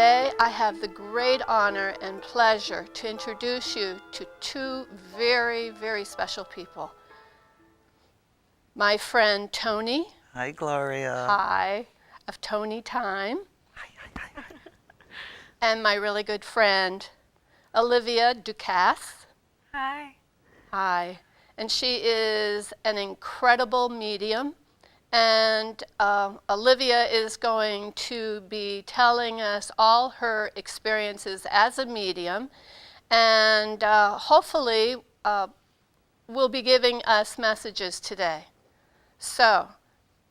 Today, I have the great honor and pleasure to introduce you to two very, very special people. My friend Tony. Hi, Gloria. Hi, of Tony Time. Hi. And my really good friend, Olivia Ducasse. Hi. Hi. And she is an incredible medium. And Olivia is going to be telling us all her experiences as a medium, and hopefully will be giving us messages today. So,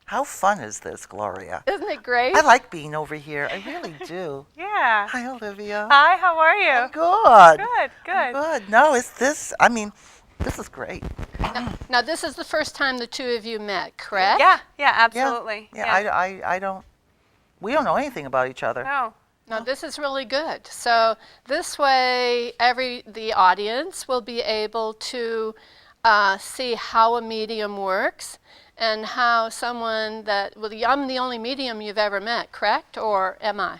How fun is this, Gloria? isn't it great? I like being over here. I really do. Yeah. Hi, Olivia. Hi, how are you? Good. Good. Good. No, this is great. Now, this is the first time the two of you met, correct? Yeah, absolutely. Yeah. We don't know anything about each other. No. No, this is really good. So this way, the audience will be able to see how a medium works and how someone I'm the only medium you've ever met, correct? Or am I?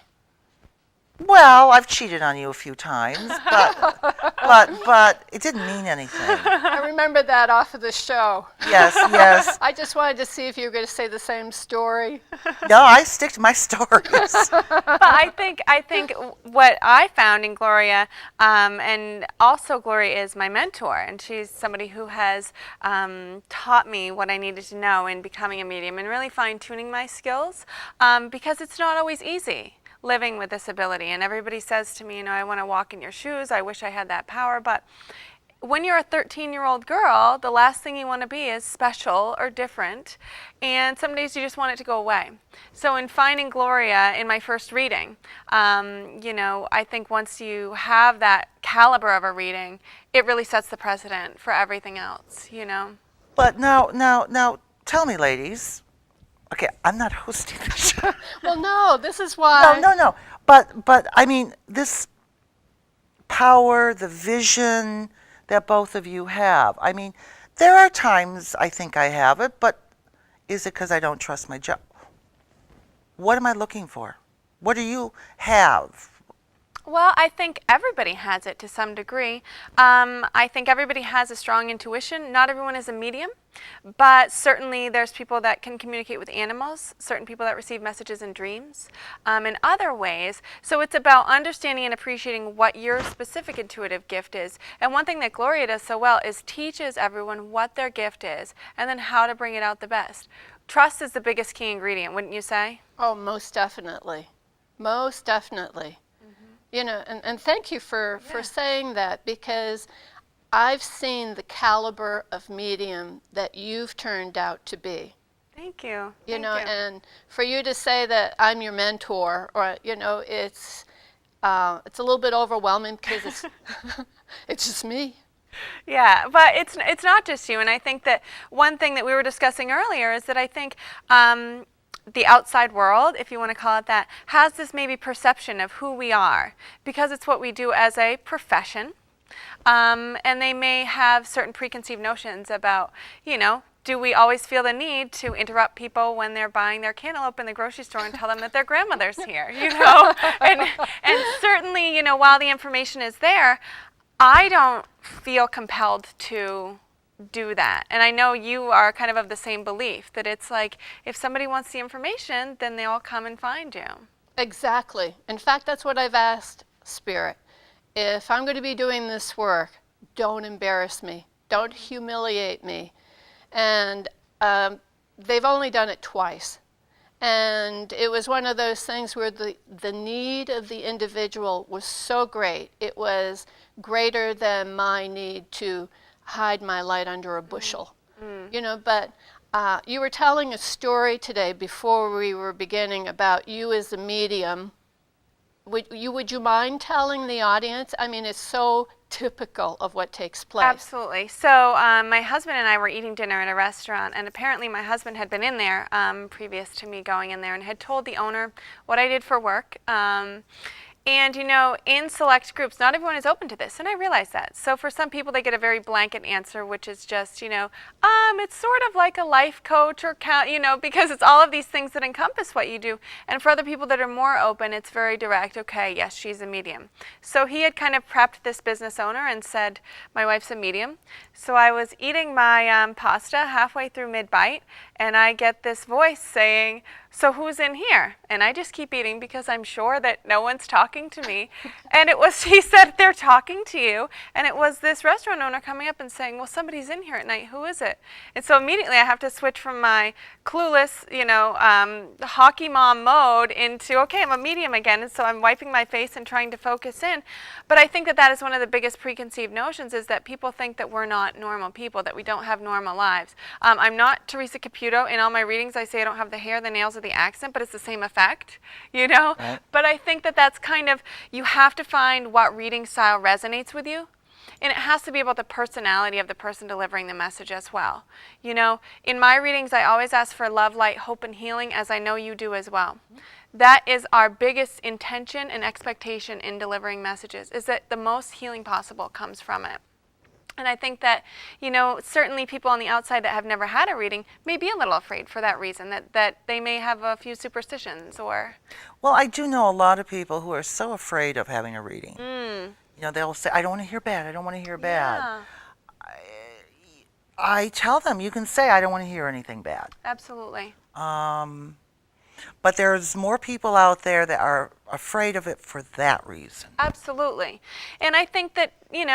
Well, I've cheated on you a few times, but it didn't mean anything. I remember that off of the show. Yes. I just wanted to see if you were going to say the same story. No, I stick to my stories. But I think what I found in Gloria, and also Gloria is my mentor, and she's somebody who has taught me what I needed to know in becoming a medium and really fine-tuning my skills, because it's not always easy living with this ability. And everybody says to me, I want to walk in your shoes. I wish I had that power. But when you're a 13-year-old girl, the last thing you want to be is special or different. And some days you just want it to go away. So in finding Gloria in my first reading, I think once you have that caliber of a reading, it really sets the precedent for everything else, But now, tell me, ladies. Okay, I'm not hosting the show. Well, no, this is why. No. But I mean, this power, the vision that both of you have. I mean, there are times I think I have it, but is it because I don't trust my job? What am I looking for? What do you have? Well, I think everybody has it to some degree. I think everybody has a strong intuition. Not everyone is a medium, but certainly there's people that can communicate with animals, certain people that receive messages in dreams, in other ways. So it's about understanding and appreciating what your specific intuitive gift is. And one thing that Gloria does so well is teaches everyone what their gift is and then how to bring it out the best. Trust is the biggest key ingredient, wouldn't you say? Oh, most definitely. Most definitely. And thank you for saying that, because I've seen the caliber of medium that you've turned out to be. Thank you. You know, and for you to say that I'm your mentor, or it's a little bit overwhelming because it's it's just me. Yeah, but it's not just you, and I think that one thing that we were discussing earlier is that I think the outside world, if you want to call it that, has this maybe perception of who we are because it's what we do as a profession. And they may have certain preconceived notions about, do we always feel the need to interrupt people when they're buying their cantaloupe in the grocery store and tell them that their grandmother's here, And certainly, while the information is there, I don't feel compelled to do that. And I know you are kind of the same belief that it's like if somebody wants the information, then they'll come and find you. Exactly. In fact, that's what I've asked Spirit. If I'm going to be doing this work, don't embarrass me. Don't humiliate me. And they've only done it twice. And it was one of those things where the need of the individual was so great. It was greater than my need to hide my light under a bushel. But you were telling a story today before we were beginning about you as a medium. Would you mind telling the audience? I mean, it's so typical of what takes place. Absolutely. So my husband and I were eating dinner at a restaurant, and apparently my husband had been in there previous to me going in there and had told the owner what I did for work. And, in select groups, not everyone is open to this, and I realize that. So for some people, they get a very blanket answer, which is just, it's sort of like a life coach or, because it's all of these things that encompass what you do. And for other people that are more open, it's very direct. Okay, yes, she's a medium. So he had kind of prepped this business owner and said, my wife's a medium. So I was eating my pasta halfway through mid-bite, and I get this voice saying, so who's in here? And I just keep eating because I'm sure that no one's talking to me. And he said, they're talking to you. And it was this restaurant owner coming up and saying, well, somebody's in here at night. Who is it? And so immediately I have to switch from my clueless, hockey mom mode into, okay, I'm a medium again. And so I'm wiping my face and trying to focus in. But I think that is one of the biggest preconceived notions, is that people think that we're not normal people, that we don't have normal lives. I'm not Teresa Caputo. In all my readings, I say I don't have the hair, the nails, or the accent, but it's the same effect, Right. But I think that that's kind of, you have to find what reading style resonates with you. And it has to be about the personality of the person delivering the message as well. In my readings, I always ask for love, light, hope, and healing, as I know you do as well. That is our biggest intention and expectation in delivering messages, is that the most healing possible comes from it. And I think that, certainly people on the outside that have never had a reading may be a little afraid for that reason, that they may have a few superstitions or... Well, I do know a lot of people who are so afraid of having a reading. They'll say, I don't want to hear bad. I don't want to hear bad. Yeah, I tell them, you can say, I don't want to hear anything bad. absolutely. But there's more people out there that are afraid of it for that reason. Absolutely. And I think that, in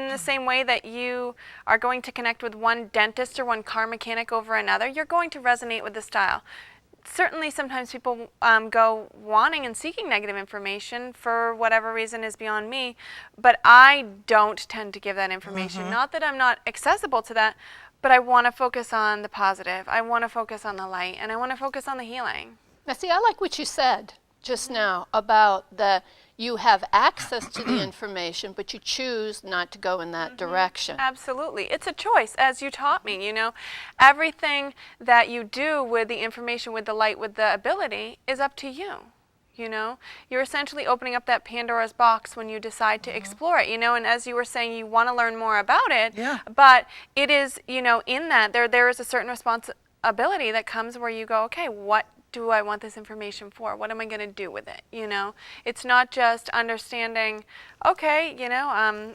the same way that you are going to connect with one dentist or one car mechanic over another, you're going to resonate with the style. Certainly sometimes people go wanting and seeking negative information for whatever reason is beyond me, but I don't tend to give that information. Not that I'm not accessible to that, but I want to focus on the positive. I want to focus on the light, and I want to focus on the healing. Now, see, I like what you said just now about you have access to the information, but you choose not to go in that direction. Absolutely. It's a choice, as you taught me, Everything that you do with the information, with the light, with the ability is up to you. You're essentially opening up that Pandora's box when you decide to explore it, and as you were saying, you want to learn more about it, Yeah. but it is, in that there is a certain responsibility that comes where you go, okay, what do I want this information for? What am I going to do with it? It's not just understanding, okay,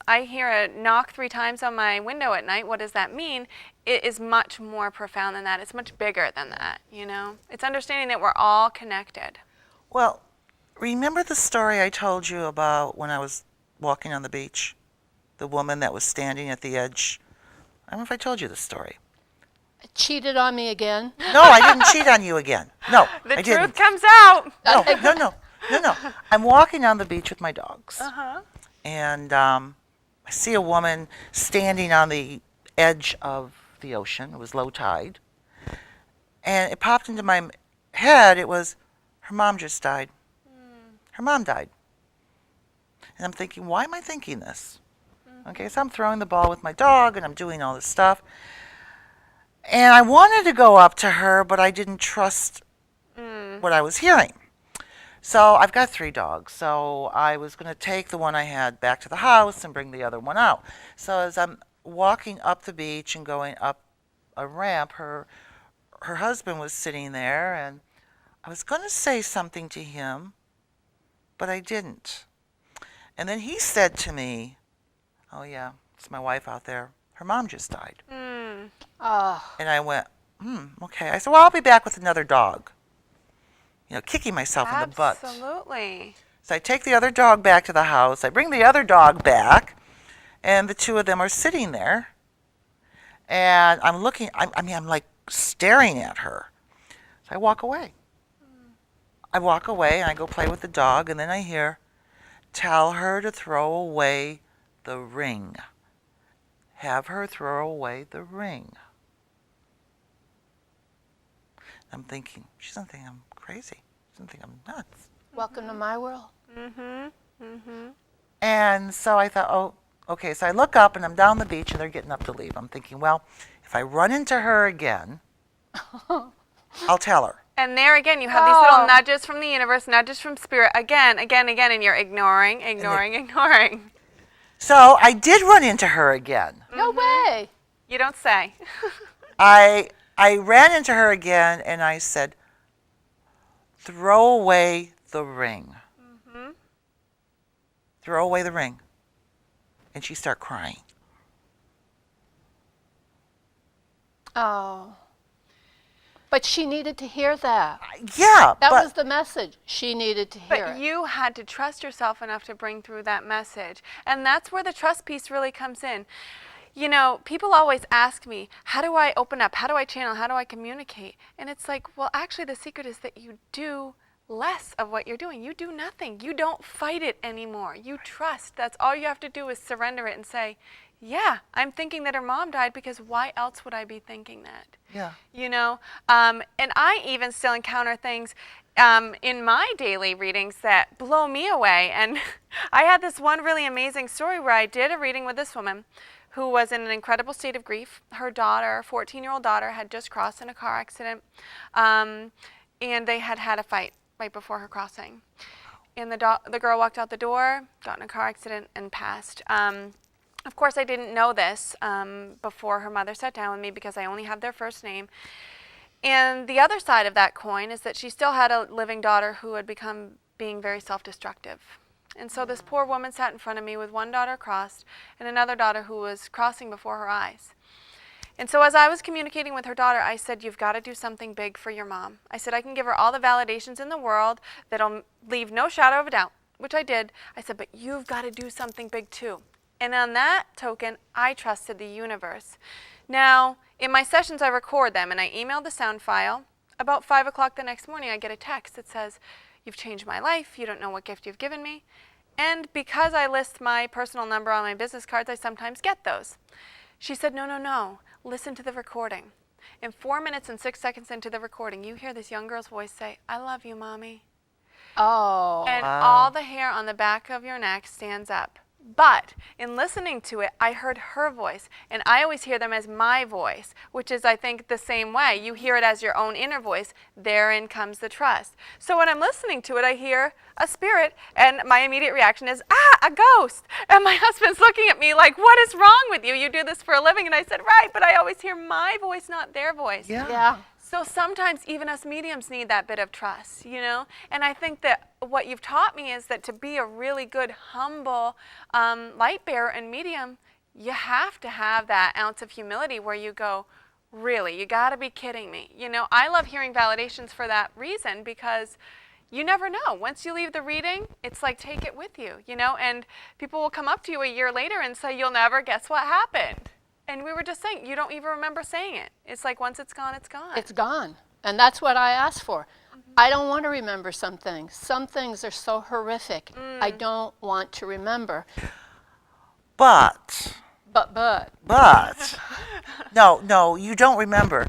I hear a knock 3 times on my window at night. What does that mean? It is much more profound than that. It's much bigger than that, It's understanding that we're all connected. Well, remember the story I told you about when I was walking on the beach? The woman that was standing at the edge. I don't know if I told you this story. Cheated on me again. No, I didn't cheat on you again. No, The I truth didn't. comes out. No. I'm walking on the beach with my dogs. Uh-huh. And I see a woman standing on the edge of the ocean. It was low tide. And it popped into my head, it was, her mom just died. Her mom died. And I'm thinking, why am I thinking this? Okay, so I'm throwing the ball with my dog, and I'm doing all this stuff. And I wanted to go up to her, but I didn't trust what I was hearing. So I've got 3 dogs. So I was going to take the one I had back to the house and bring the other one out. So as I'm walking up the beach and going up a ramp, her husband was sitting there, and I was going to say something to him, but I didn't. And then he said to me, oh yeah, it's my wife out there. Her mom just died. Oh, And I went, okay. I said, well, I'll be back with another dog. Kicking myself in the butt. Absolutely. So I take the other dog back to the house. I bring the other dog back, and the 2 of them are sitting there. And I'm looking, I'm like staring at her. So I walk away. I walk away, and I go play with the dog, and then I hear, tell her to throw away the ring. Have her throw away the ring. I'm thinking, she doesn't think I'm crazy. She doesn't think I'm nuts. welcome to my world. And so I thought, oh, okay. So I look up, and I'm down the beach, and they're getting up to leave. I'm thinking, well, if I run into her again, I'll tell her. And there again, you have these little Oh. nudges from the universe, nudges from spirit, again, and you're ignoring. So I did run into her again. No way. You don't say. I ran into her again and I said, throw away the ring. Throw away the ring. And she started crying. Oh. But she needed to hear that. Yeah, That but was the message. She needed to hear But it. you had to trust yourself enough to bring through that message. And that's where the trust piece really comes in. You know, people always ask me, how do I open up? How do I channel? How do I communicate? And it's like, well, actually, the secret is that you do less of what you're doing. You do nothing. You don't fight it anymore. You trust. That's all you have to do is surrender it and say, yeah, I'm thinking that her mom died because why else would I be thinking that? yeah. You know, and I even still encounter things in my daily readings that blow me away. And I had this one really amazing story where I did a reading with this woman who was in an incredible state of grief. Her daughter, 14-year-old daughter, had just crossed in a car accident, and they had had a fight right before her crossing. And the girl walked out the door, got in a car accident, and passed. Of course, I didn't know this before her mother sat down with me because I only have their first name. And the other side of that coin is that she still had a living daughter who had become being very self-destructive. And so this poor woman sat in front of me with one daughter crossed and another daughter who was crossing before her eyes. And so as I was communicating with her daughter, I said, you've got to do something big for your mom. I said, I can give her all the validations in the world that'll leave no shadow of a doubt, which I did. I said, but you've got to do something big too. And on that token, I trusted the universe. Now, in my sessions, I record them, and I email the sound file. About 5 o'clock the next morning, I get a text that says, you've changed my life. You don't know what gift you've given me. And because I list my personal number on my business cards, I sometimes get those. She said, no. Listen to the recording. In 4 minutes and 6 seconds into the recording, you hear this young girl's voice say, I love you, Mommy. Oh. And Wow. all the hair on the back of your neck stands up. But in listening to it, I heard her voice, and I always hear them as my voice, which is, I think, the same way. You hear it as your own inner voice. Therein comes the trust. So when I'm listening to it, I hear a spirit, and my immediate reaction is, a ghost. And my husband's looking at me like, what is wrong with you? You do this for a living. And I said, right, but I always hear my voice, not their voice. Yeah. So sometimes even us mediums need that bit of trust, you know? And I think that what you've taught me is that to be a really good, humble light bearer and medium, you have to have that ounce of humility where you go, really, you got to be kidding me. You know, I love hearing validations for that reason because you never know. Once you leave the reading, it's like take it with you, you know? And people will come up to you a year later and say, you'll never guess what happened. And we were just saying, you don't even remember saying it. It's like once it's gone, it's gone. It's gone. And that's what I asked for. I don't want to remember some things. Some things are so horrific. I don't want to remember. But, But. no, you don't remember.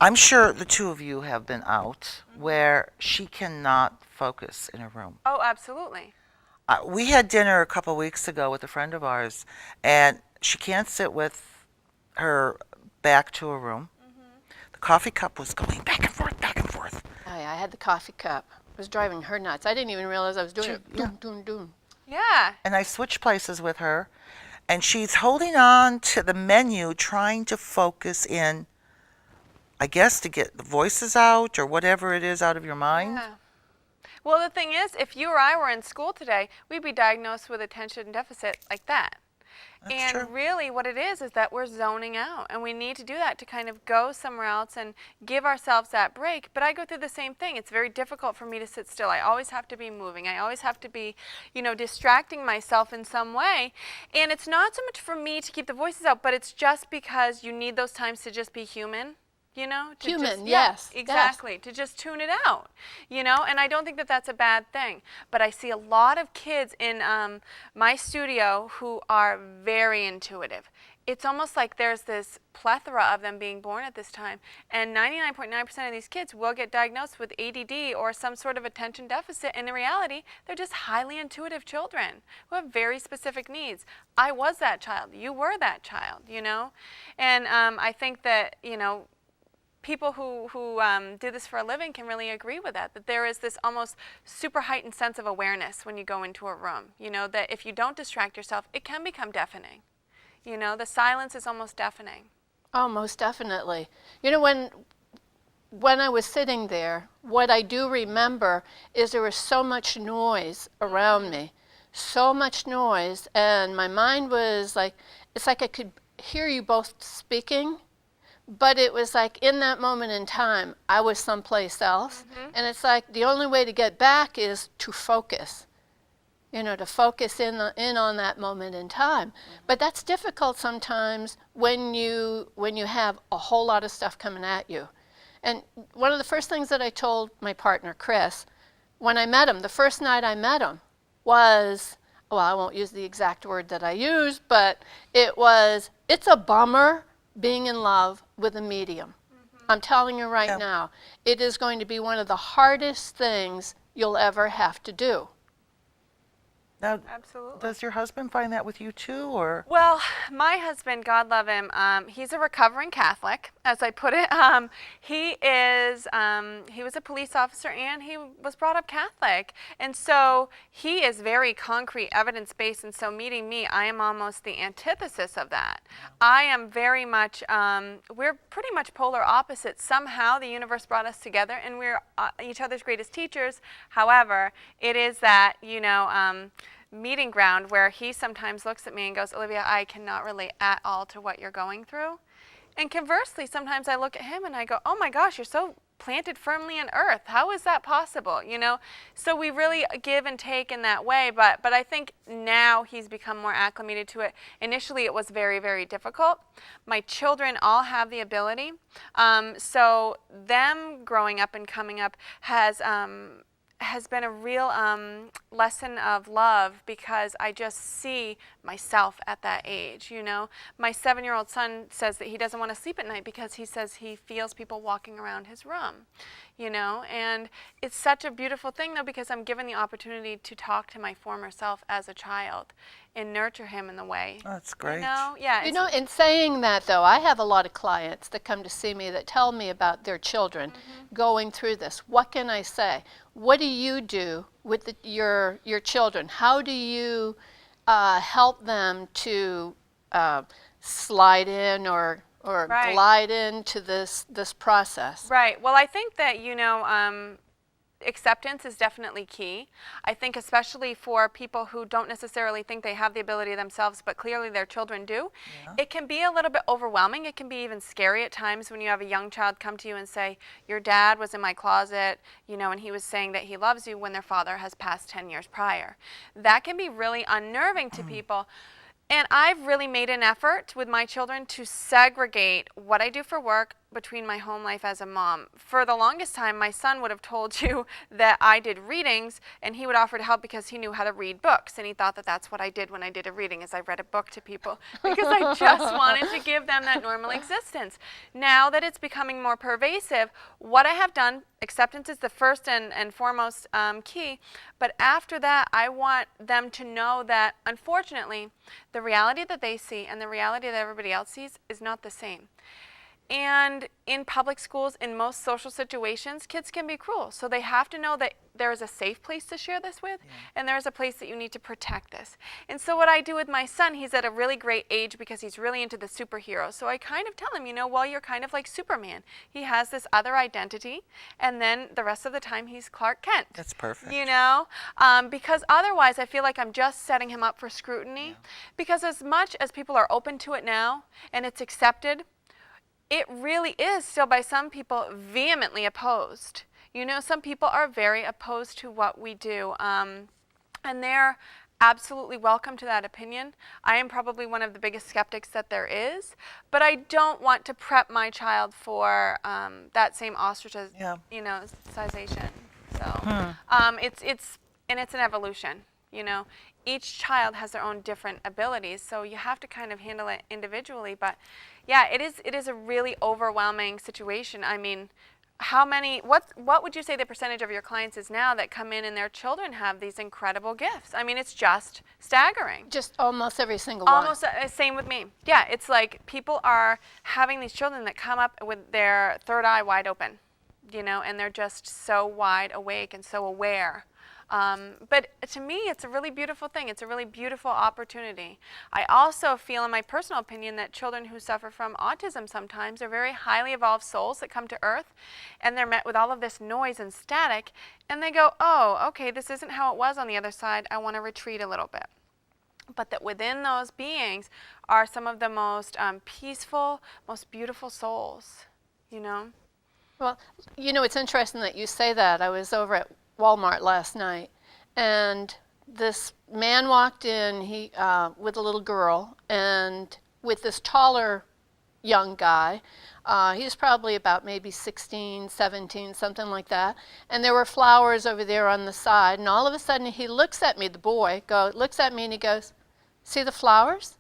I'm sure the two of you have been out where she cannot focus in a room. Oh, absolutely. We had dinner a couple weeks ago with a friend of ours, and she can't sit with her back to a room. The coffee cup was going back and forth, back and forth. I had the coffee cup. It was driving her nuts. I didn't even realize I was doing it. Yeah. Doom. Yeah. And I switched places with her, and she's holding on to the menu, trying to focus in, I guess, to get the voices out or whatever it is out of your mind. Yeah. Well, the thing is, if you or I were in school today, we'd be diagnosed with attention deficit like that. That's And true. really what it is that we're zoning out, and we need to do that to kind of go somewhere else and give ourselves that break. But I go through the same thing. It's very difficult for me to sit still. I always have to be moving. I always have to be, you know, distracting myself in some way. And it's not so much for me to keep the voices out, but it's just because you need those times to just be human. You know, to Human, just, yes, yeah, exactly, to just tune it out, you know, and I don't think that that's a bad thing, but I see a lot of kids in my studio who are very intuitive. It's almost like there's this plethora of them being born at this time, and 99.9% of these kids will get diagnosed with ADD or some sort of attention deficit, and in reality, they're just highly intuitive children who have very specific needs. I was that child. You were that child, you know, and I think that, you know, people who do this for a living can really agree with that, that there is this almost super heightened sense of awareness when you go into a room. You know, that if you don't distract yourself, it can become deafening. You know, the silence is almost deafening. Oh, most definitely. You know, when I was sitting there, what I do remember is there was so much noise around me, so much noise, and my mind was like, it's like I could hear you both speaking, but it was like in that moment in time, I was someplace else, and it's like the only way to get back is to focus. You know, to focus in on that moment in time. But that's difficult sometimes when you have a whole lot of stuff coming at you. And one of the first things that I told my partner, Chris, when I met him, the first night I met him, was, well, I won't use the exact word that I used, but it was, it's a bummer being in love with a medium. I'm telling you right now, it is going to be one of the hardest things you'll ever have to do. Now, Absolutely. does your husband find that with you too, or? Well, my husband, God love him, he's a recovering Catholic, as I put it. He was a police officer and he was brought up Catholic. And so he is very concrete, evidence-based. And so meeting me, I am almost the antithesis of that. I am very much, we're pretty much polar opposites. Somehow the universe brought us together and we're each other's greatest teachers. However, it is that, you know, meeting ground where he sometimes looks at me and goes, Olivia, I cannot relate at all to what you're going through. And conversely, sometimes I look at him and I go, oh my gosh, you're so planted firmly in earth. How is that possible? You know, so we really give and take in that way. But I think now he's become more acclimated to it. Initially, it was very, very difficult. My children all have the ability. So them growing up and coming up has been a real lesson of love, because I just see myself at that age, you know. My 7-year-old son says that he doesn't want to sleep at night because he says he feels people walking around his room, you know. And it's such a beautiful thing, though, because I'm given the opportunity to talk to my former self as a child and nurture him in the way. Oh, that's great. You know? Yeah. You know, in saying that, though, I have a lot of clients that come to see me that tell me about their children going through this. What can I say? What do you do with your children? How do you help them to slide in or Right. glide into this process? Right. Well, I think that, you know, acceptance is definitely key. I think especially for people who don't necessarily think they have the ability themselves, but clearly their children do, it can be a little bit overwhelming. It can be even scary at times when you have a young child come to you and say, your dad was in my closet, you know, and he was saying that he loves you when their father has passed 10 years prior. That can be really unnerving to people. And I've really made an effort with my children to segregate what I do for work between my home life as a mom. For the longest time, my son would have told you that I did readings, and he would offer to help because he knew how to read books, and he thought that that's what I did when I did a reading, is I read a book to people, because I just wanted to give them that normal existence. Now that it's becoming more pervasive, what I have done, acceptance is the first and foremost key, but after that, I want them to know that, unfortunately, the reality that they see and the reality that everybody else sees is not the same. And in public schools, in most social situations, kids can be cruel. So they have to know that there is a safe place to share this with, and there's a place that you need to protect this. And so what I do with my son, he's at a really great age because he's really into the superheroes. So I kind of tell him, you know, well, you're kind of like Superman. He has this other identity, and then the rest of the time he's Clark Kent. That's perfect. You know, because otherwise I feel like I'm just setting him up for scrutiny. Because as much as people are open to it now, and it's accepted, it really is still by some people vehemently opposed. You know, some people are very opposed to what we do, and they're absolutely welcome to that opinion. I am probably one of the biggest skeptics that there is, but I don't want to prep my child for that same ostracization, you know, sization. So it's an evolution. You know, each child has their own different abilities, so you have to kind of handle it individually. But yeah, it is a really overwhelming situation. I mean, what would you say the percentage of your clients is now that come in and their children have these incredible gifts? I mean, it's just staggering. Just almost every single one. Almost same with me. Yeah, it's like people are having these children that come up with their third eye wide open, and they're just so wide awake and so aware. But to me, it's a really beautiful thing. It's a really beautiful opportunity. I also feel, in my personal opinion, that children who suffer from autism sometimes are very highly evolved souls that come to Earth, and they're met with all of this noise and static, and they go, oh, okay, this isn't how it was on the other side. I want to retreat a little bit. But that within those beings are some of the most peaceful, most beautiful souls, Well, it's interesting that you say that. I was over at Walmart last night, and this man walked in with a little girl, and with this taller young guy. He was probably about maybe 16, 17, something like that. And there were flowers over there on the side, and all of a sudden he looks at me, the boy looks at me and he goes, "See the flowers?"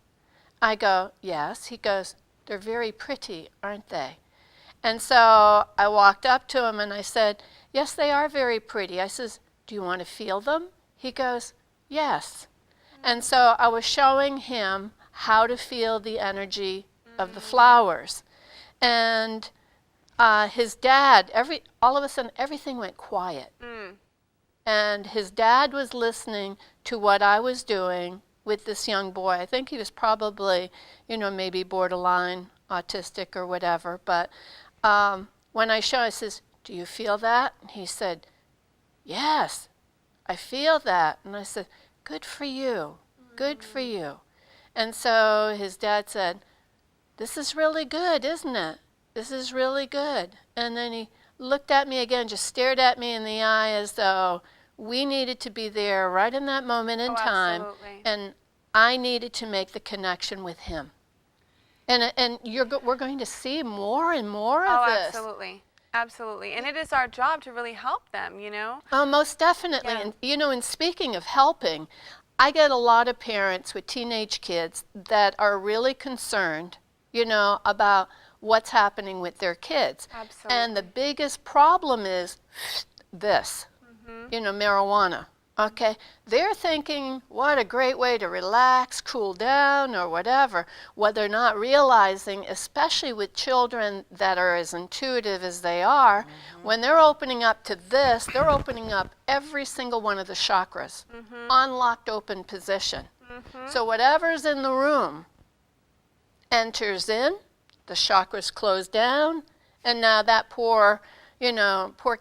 I go, "Yes." He goes, "They're very pretty, aren't they?" And so I walked up to him and I said, "Yes, they are very pretty." I says, "Do you want to feel them?" He goes, "Yes." And so I was showing him how to feel the energy of the flowers. And his dad, all of a sudden, everything went quiet. And his dad was listening to what I was doing with this young boy. I think he was probably, maybe borderline autistic or whatever. But when I showed, I says, "Do you feel that?" And he said, "Yes, I feel that." And I said, "Good for you. Good for you." And so his dad said, "This is really good, isn't it? This is really good." And then he looked at me again, just stared at me in the eye as though we needed to be there right in that moment in time. Absolutely. And I needed to make the connection with him. And we're going to see more and more of this. Absolutely. Absolutely. And it is our job to really help them, Oh, most definitely. Yeah. And, and speaking of helping, I get a lot of parents with teenage kids that are really concerned, about what's happening with their kids. Absolutely. And the biggest problem is this, marijuana. Okay, they're thinking, what a great way to relax, cool down, or whatever. What they're not realizing, especially with children that are as intuitive as they are, when they're opening up to this, they're opening up every single one of the chakras, unlocked open position. So whatever's in the room enters in, the chakras close down, and now that poor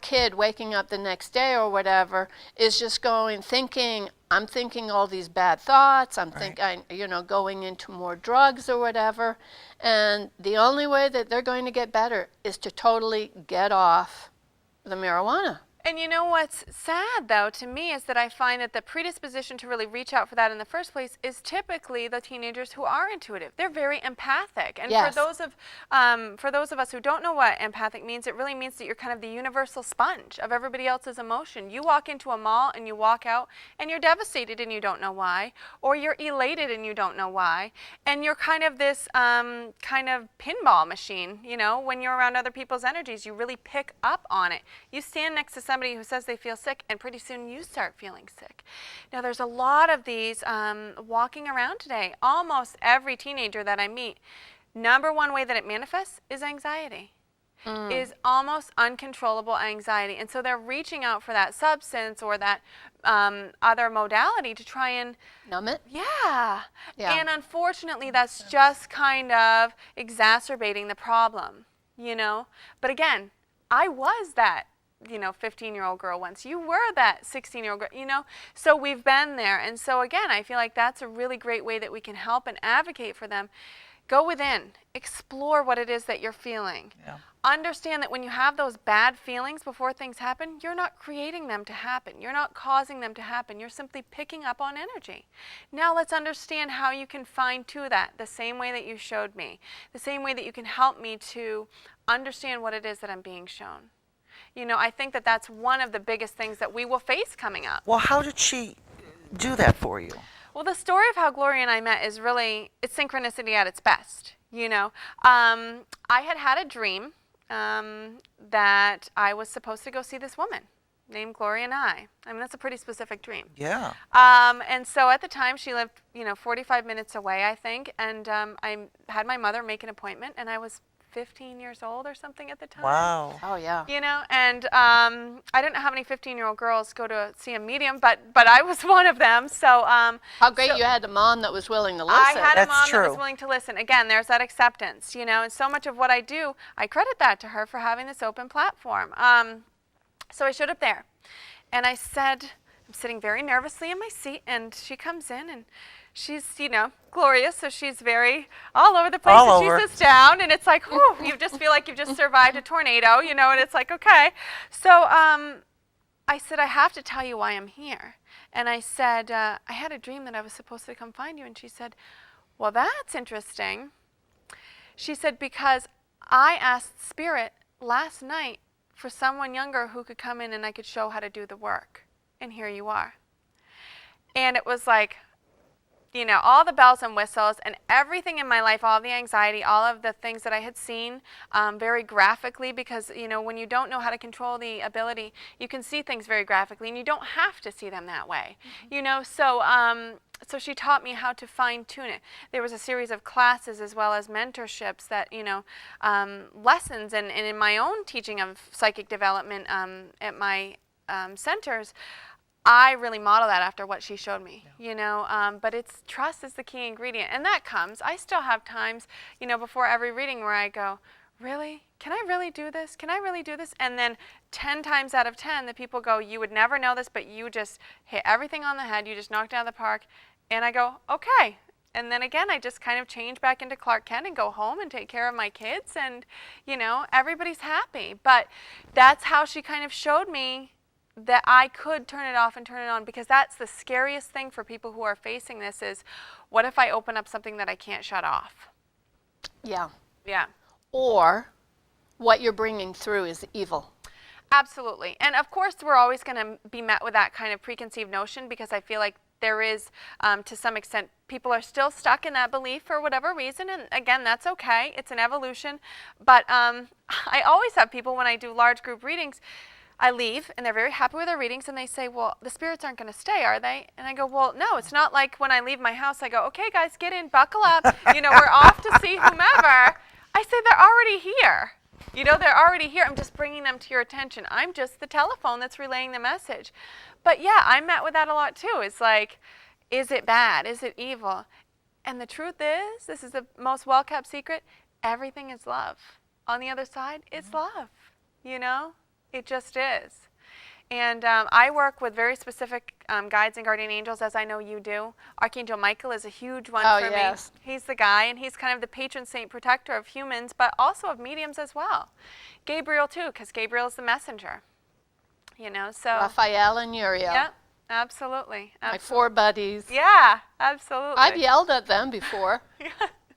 kid waking up the next day or whatever is just I'm thinking all these bad thoughts. I'm going into more drugs or whatever. And the only way that they're going to get better is to totally get off the marijuana. And what's sad, though, to me, is that I find that the predisposition to really reach out for that in the first place is typically the teenagers who are intuitive. They're very empathic. And Yes. for those of us who don't know what empathic means, it really means that you're kind of the universal sponge of everybody else's emotion. You walk into a mall and you walk out and you're devastated and you don't know why, or you're elated and you don't know why. And you're kind of this kind of pinball machine, when you're around other people's energies, you really pick up on it. You stand next to somebody who says they feel sick, and pretty soon you start feeling sick. Now, there's a lot of these walking around today. Almost every teenager that I meet, number one way that it manifests is anxiety. Is almost uncontrollable anxiety. And so they're reaching out for that substance or that other modality to try and Numb it? Yeah. Yeah. And unfortunately, that's just kind of exacerbating the problem, But again, I was that 15-year-old girl once. You were that 16-year-old girl, So we've been there. And so again, I feel like that's a really great way that we can help and advocate for them. Go within. Explore what it is that you're feeling. Yeah. Understand that when you have those bad feelings before things happen, you're not creating them to happen. You're not causing them to happen. You're simply picking up on energy. Now let's understand how you can fine-tune that the same way that you showed me, the same way that you can help me to understand what it is that I'm being shown. I think that that's one of the biggest things that we will face coming up. Well, how did she do that for you? Well, the story of how Gloria and I met is really, it's synchronicity at its best, I had had a dream that I was supposed to go see this woman named Gloria Nye. I mean, that's a pretty specific dream. Yeah. And so at the time, she lived, 45 minutes away, I think. And I had my mother make an appointment, and I was 15 years old or something at the time. Wow. Oh, yeah. And I don't know how many 15-year-old girls go to see a medium, but I was one of them. So How great you had a mom that was willing to listen. I had a That's mom that true. was willing to listen. Again, there's that acceptance, and so much of what I do, I credit that to her for having this open platform. So I showed up there, and I said, I'm sitting very nervously in my seat, and she comes in, and she's, Gloria, so she's very all over the place. All and over. She sits down, and it's like, whew, you just feel like you've just survived a tornado, and it's like, okay. So I said, I have to tell you why I'm here. And I said, I had a dream that I was supposed to come find you. And she said, well, that's interesting. She said, because I asked Spirit last night for someone younger who could come in and I could show how to do the work. And here you are. And it was like, all the bells and whistles and everything in my life, all the anxiety, all of the things that I had seen very graphically, because, when you don't know how to control the ability, you can see things very graphically, and you don't have to see them that way. So she taught me how to fine-tune it. There was a series of classes as well as mentorships that, lessons, and in my own teaching of psychic development at my centers, I really model that after what she showed me, but it's trust is the key ingredient. And that comes. I still have times, before every reading where I go, really? Can I really do this? Can I really do this? And then 10 times out of 10, the people go, you would never know this, but you just hit everything on the head. You just knocked it out of the park. And I go, okay. And then again, I just kind of change back into Clark Kent and go home and take care of my kids. And, everybody's happy. But that's how she kind of showed me that I could turn it off and turn it on, because that's the scariest thing for people who are facing this is, what if I open up something that I can't shut off? Yeah. Yeah. Or what you're bringing through is evil. Absolutely. And of course, we're always going to be met with that kind of preconceived notion, because I feel like there is, to some extent, people are still stuck in that belief for whatever reason. And again, that's okay. It's an evolution. But I always have people, when I do large group readings, I leave, and they're very happy with their readings, and they say, well, the spirits aren't going to stay, are they? And I go, well, no, it's not like when I leave my house, I go, okay, guys, get in, buckle up, we're off to see whomever. I say, they're already here. They're already here. I'm just bringing them to your attention. I'm just the telephone that's relaying the message. But yeah, I'm met with that a lot too. It's like, is it bad? Is it evil? And the truth is, this is the most well-kept secret, everything is love. On the other side, it's love, It just is. And I work with very specific guides and guardian angels, as I know you do. Archangel Michael is a huge one for yes. me. He's the guy, and he's kind of the patron saint protector of humans, but also of mediums as well. Gabriel, too, because Gabriel is the messenger. So. Raphael and Uriel. Yeah, absolutely. My 4 buddies. Yeah, absolutely. I've yelled at them before.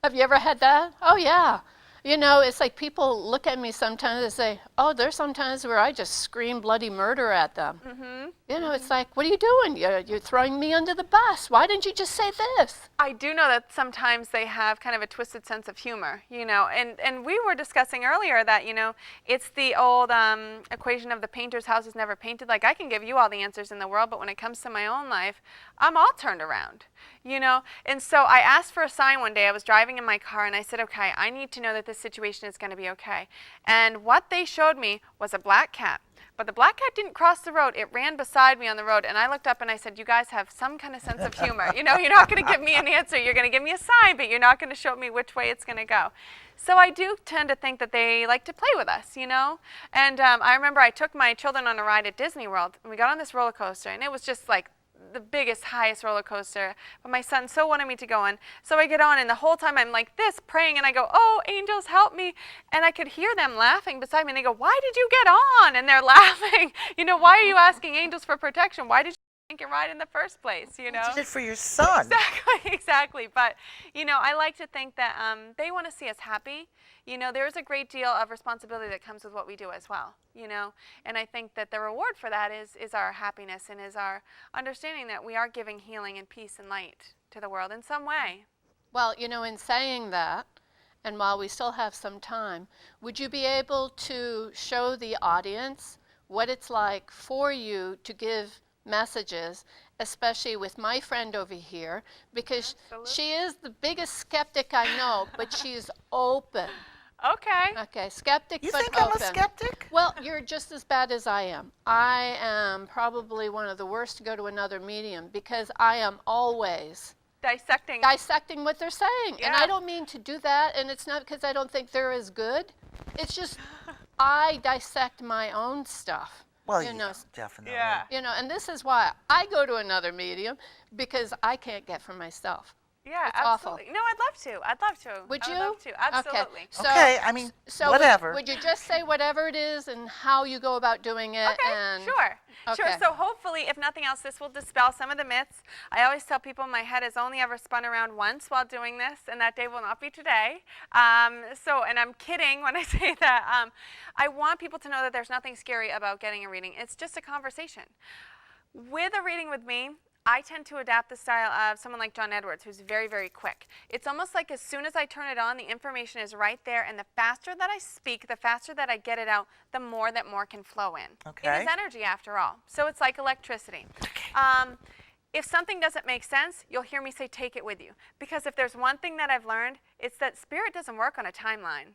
Have you ever had that? Oh, yeah. It's like people look at me sometimes and say, oh, there's some times where I just scream bloody murder at them. Mm-hmm. It's like, what are you doing? You're throwing me under the bus. Why didn't you just say this? I do know that sometimes they have kind of a twisted sense of humor, and we were discussing earlier that, it's the old equation of the painter's house is never painted. Like, I can give you all the answers in the world, but when it comes to my own life, I'm all turned around, And so I asked for a sign one day. I was driving in my car, and I said, okay, I need to know that this situation is going to be okay. And what they showed me was a black cat. But the black cat didn't cross the road. It ran beside me on the road. And I looked up and I said, you guys have some kind of sense of humor. You're not going to give me an answer. You're going to give me a sign, but you're not going to show me which way it's going to go. So I do tend to think that they like to play with us, And I remember I took my children on a ride at Disney World, and we got on this roller coaster, and it was just like the biggest, highest roller coaster, but my son so wanted me to go on. So I get on, and the whole time I'm like this, praying, and I go, oh, angels, help me. And I could hear them laughing beside me, and they go, why did you get on? And they're laughing. Why are you asking angels for protection? Why did you think it right in the first place, You did it for your son. Exactly. But, I like to think that they want to see us happy. There's a great deal of responsibility that comes with what we do as well, And I think that the reward for that is our happiness and is our understanding that we are giving healing and peace and light to the world in some way. Well, in saying that, and while we still have some time, would you be able to show the audience what it's like for you to give messages, especially with my friend over here, because she is the biggest skeptic I know, but she's open. Okay. Okay, skeptic You but think I'm open. a skeptic? Well, you're just as bad as I am. I am probably one of the worst to go to another medium because I am always Dissecting. dissecting what they're saying. And Yeah. I don't mean to do that, and it's not because I don't think they're as good. It's just I dissect my own stuff. Well, you yeah, know, definitely. Yeah. you know, and this is why I go to another medium, because I can't get for myself. Yeah, It's awful. absolutely. No, I'd love to. I'd love to. Would I you? would love to. Absolutely. Okay. So, Okay, I mean, so whatever. Would you just say whatever it is and how you go about doing it? Okay, and sure. Sure. Okay. So hopefully, if nothing else, this will dispel some of the myths. I always tell people my head has only ever spun around once while doing this, and that day will not be today. And I'm kidding when I say that. I want people to know that there's nothing scary about getting a reading. It's just a conversation. With a reading with me, I tend to adapt the style of someone like John Edwards, who's very, very quick. It's almost like as soon as I turn it on, the information is right there, and the faster that I speak, the faster that I get it out, the more that more can flow in. Okay. It is energy, after all. So it's like electricity. If something doesn't make sense, you'll hear me say, take it with you. Because if there's one thing that I've learned, it's that spirit doesn't work on a timeline.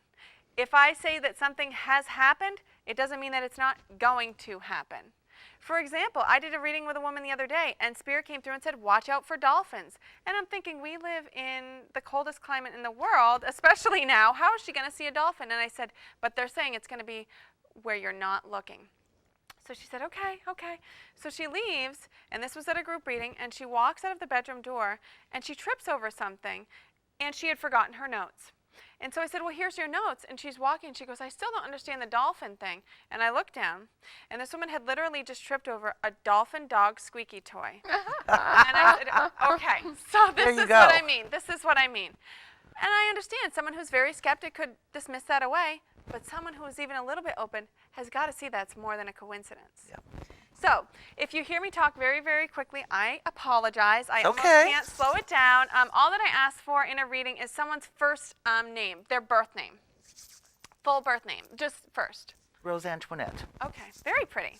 If I say that something has happened, it doesn't mean that it's not going to happen. For example, I did a reading with a woman the other day, and Spirit came through and said, watch out for dolphins. And I'm thinking, we live in the coldest climate in the world, especially now. How is she going to see a dolphin? And I said, but they're saying it's going to be where you're not looking. So she said, okay, okay. So she leaves, and this was at a group reading, and she walks out of the bedroom door, and she trips over something, and she had forgotten her notes. And so I said, well, here's your notes. And she's walking, and she goes, I still don't understand the dolphin thing. And I looked down, and this woman had literally just tripped over a dolphin dog squeaky toy. And I said, okay, so this is what I mean. This is what I mean. And I understand someone who's very skeptic could dismiss that away, but someone who is even a little bit open has got to see that's more than a coincidence. Yep. So, if you hear me talk very, very quickly, I apologize. I almost Okay. can't slow it down. All that I ask for in a reading is someone's first name, their birth name. Full birth name, just first. Rose Antoinette. Okay, very pretty.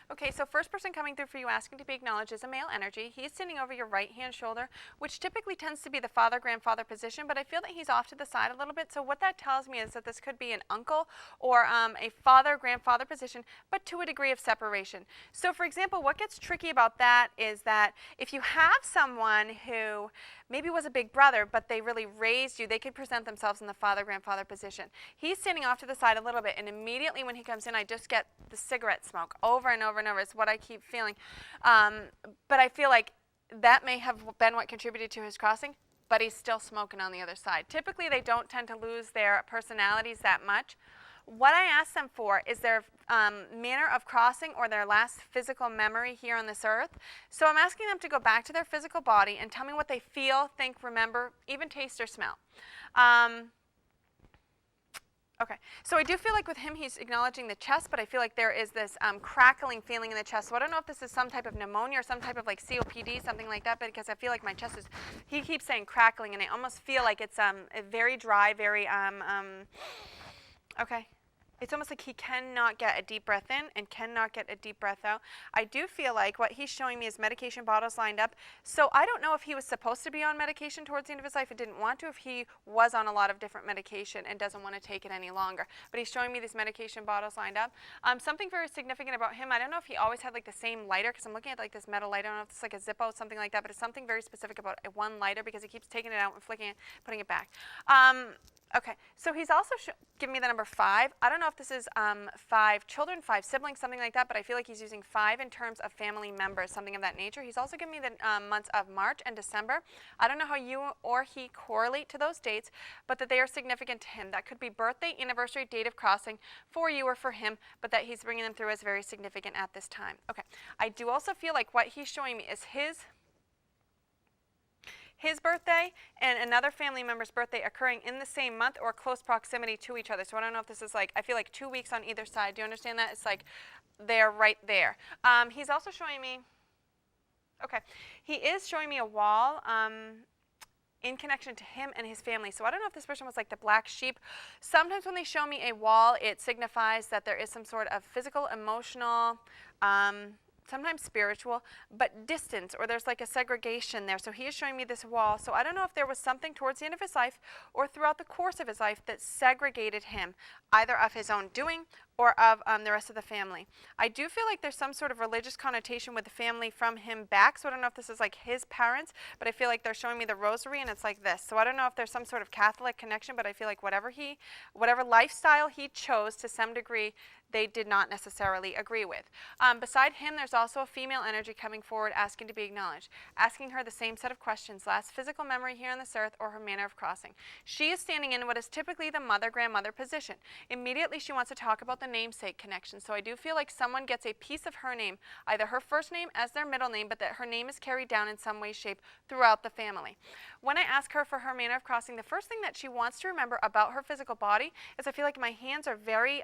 Okay, so first person coming through for you asking to be acknowledged is a male energy. He is sitting over your right hand shoulder, which typically tends to be the father-grandfather position, but I feel that he's off to the side a little bit. So what that tells me is that this could be an uncle or a father-grandfather position, but to a degree of separation. So for example, what gets tricky about that is that if you have someone who maybe was a big brother, but they really raised you, they could present themselves in the father-grandfather position. He's standing off to the side a little bit, and immediately when he comes in, I just get the cigarette smoke over and over and over. It's what I keep feeling. But I feel like that may have been what contributed to his crossing, but he's still smoking on the other side. Typically, they don't tend to lose their personalities that much. What I ask them for is their manner of crossing or their last physical memory here on this earth. So I'm asking them to go back to their physical body and tell me what they feel, think, remember, even taste or smell. Okay, so I do feel like with him, he's acknowledging the chest, but I feel like there is this crackling feeling in the chest. So I don't know if this is some type of pneumonia or some type of like COPD, something like that, but because I feel like my chest is, he keeps saying crackling, and I almost feel like it's very dry, very, okay. It's almost like he cannot get a deep breath in and cannot get a deep breath out. I do feel like what he's showing me is medication bottles lined up. So I don't know if he was supposed to be on medication towards the end of his life and didn't want to, if he was on a lot of different medication and doesn't want to take it any longer. But he's showing me these medication bottles lined up. Something very significant about him, I don't know if he always had like the same lighter, because I'm looking at like this metal lighter. I don't know if it's like a Zippo, something like that, but it's something very specific about one lighter because he keeps taking it out and flicking it, putting it back. Okay, so he's also giving me the number 5. I don't know if this is 5 children, 5 siblings, something like that, but I feel like he's using 5 in terms of family members, something of that nature. He's also giving me the months of March and December. I don't know how you or he correlate to those dates, but that they are significant to him. That could be birthday, anniversary, date of crossing for you or for him, but that he's bringing them through as very significant at this time. Okay, I do also feel like what he's showing me is his birthday and another family member's birthday occurring in the same month or close proximity to each other. So I don't know if this is like, I feel like 2 weeks on either side. Do you understand that? It's like they're right there. He's also showing me Okay. He is showing me a wall in connection to him and his family. So I don't know if this person was like the black sheep. Sometimes when they show me a wall, it signifies that there is some sort of physical, emotional, sometimes spiritual, but distance, or there's like a segregation there. So he is showing me this wall. So I don't know if there was something towards the end of his life or throughout the course of his life that segregated him, either of his own doing or of the rest of the family. I do feel like there's some sort of religious connotation with the family from him back. So I don't know if this is like his parents, but I feel like they're showing me the rosary and it's like this. So I don't know if there's some sort of Catholic connection, but I feel like whatever lifestyle he chose to some degree, they did not necessarily agree with. Beside him, there's also a female energy coming forward asking to be acknowledged, asking her the same set of questions: last physical memory here on this earth or her manner of crossing. She is standing in what is typically the mother-grandmother position. Immediately she wants to talk about the namesake connection. So I do feel like someone gets a piece of her name, either her first name as their middle name, but that her name is carried down in some way, shape throughout the family. When I ask her for her manner of crossing, the first thing that she wants to remember about her physical body is I feel like my hands are very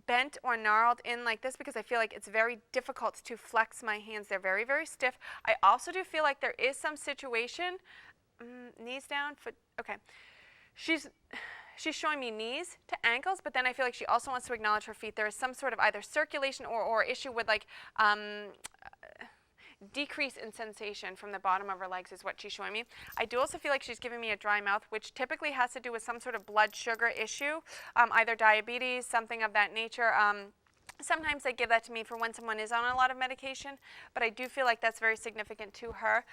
bent or gnarled in like this because I feel like it's very difficult to flex my hands. They're very, very stiff. I also do feel like there is some situation, knees down, foot, okay. She's showing me knees to ankles, but then I feel like she also wants to acknowledge her feet. There is some sort of either circulation or issue with like decrease in sensation from the bottom of her legs is what she's showing me. I do also feel like she's giving me a dry mouth, which typically has to do with some sort of blood sugar issue, either diabetes, something of that nature. Sometimes they give that to me for when someone is on a lot of medication, but I do feel like that's very significant to her.